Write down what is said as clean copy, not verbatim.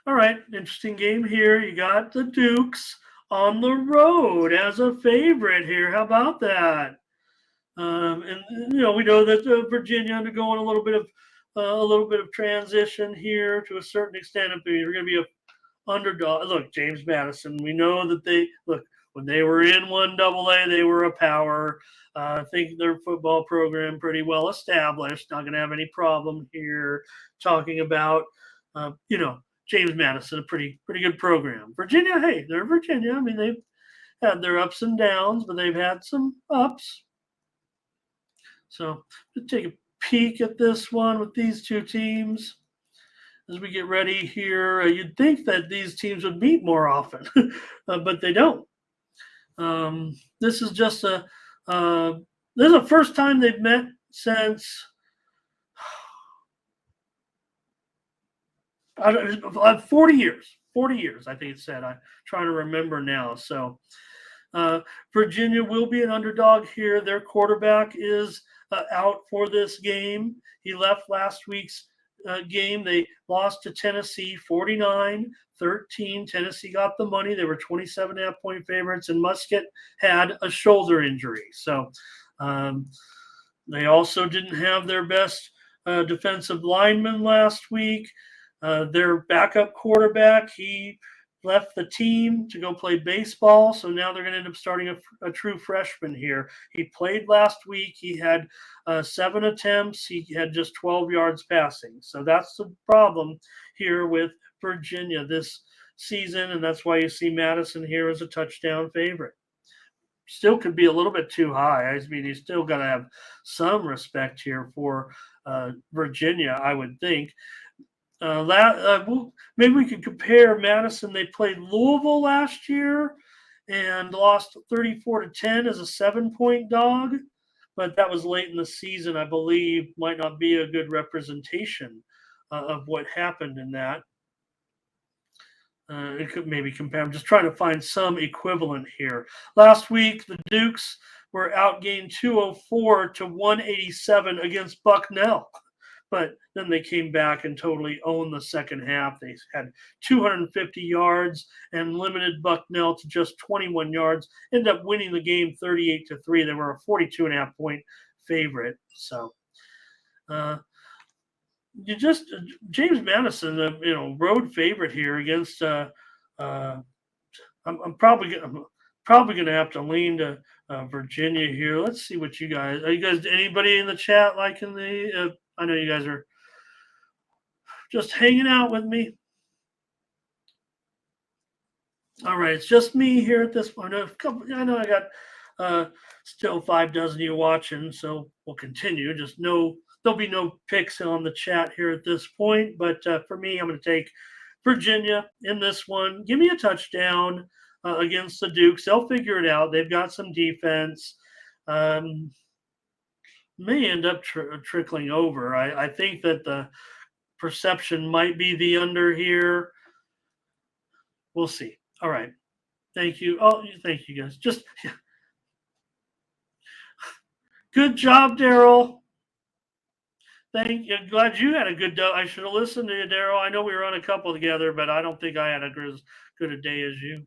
All right, interesting game here. You got the Dukes on the road as a favorite here. How about that? And we know that Virginia undergoing a little bit of transition here to a certain extent. If they're going to be a underdog, look, James Madison. We know that they look when they were in one AA, they were a power. I think their football program pretty well established. Not going to have any problem here talking about, James Madison, a pretty good program. Virginia, hey, they're Virginia. I mean, they've had their ups and downs, but they've had some ups. So let's take a peek at this one with these two teams as we get ready here. You'd think that these teams would meet more often, but they don't. This is just this is the first time they've met since 40 years. 40 years, I think it said. I'm trying to remember now. So Virginia will be an underdog here. Their quarterback is out for this game. He left last week's game. They lost to Tennessee 49-13. Tennessee got the money. They were 27.5-point favorites, and Musket had a shoulder injury. So they also didn't have their best defensive lineman last week. Their backup quarterback, he left the team to go play baseball, so now they're going to end up starting a true freshman here. He played last week. He had 7 attempts. He had just 12 yards passing. So that's the problem here with Virginia this season, and that's why you see Madison here as a touchdown favorite. Still could be a little bit too high. I mean, you still got to have some respect here for Virginia, I would think. Maybe we could compare Madison. They played Louisville last year and lost 34-10 as a 7-point dog, but that was late in the season. I believe might not be a good representation of what happened in that. It could maybe compare. I'm just trying to find some equivalent here. Last week, the Dukes were outgained 204-187 against Bucknell. But then they came back and totally owned the second half. They had 250 yards and limited Bucknell to just 21 yards. Ended up winning the game 38-3. They were a 42.5-point favorite. So, James Madison, road favorite here against. I'm probably going to have to lean to Virginia here. Let's see what you guys. Are you guys? Anybody in the chat liking the? I know you guys are just hanging out with me. All right, it's just me here at this point. I know I got still 6 of you watching, so we'll continue. Just know there'll be no picks on the chat here at this point. But for me, I'm going to take Virginia in this one. Give me a touchdown against the Dukes. They'll figure it out. They've got some defense. May end up trickling over. I think that the perception might be the under here. We'll see. All right. Thank you. Oh, thank you guys. Just yeah. Good job, Daryl. Thank you. Glad you had a good day. I should have listened to you, Daryl. I know we were on a couple together, but I don't think I had as good a day as you.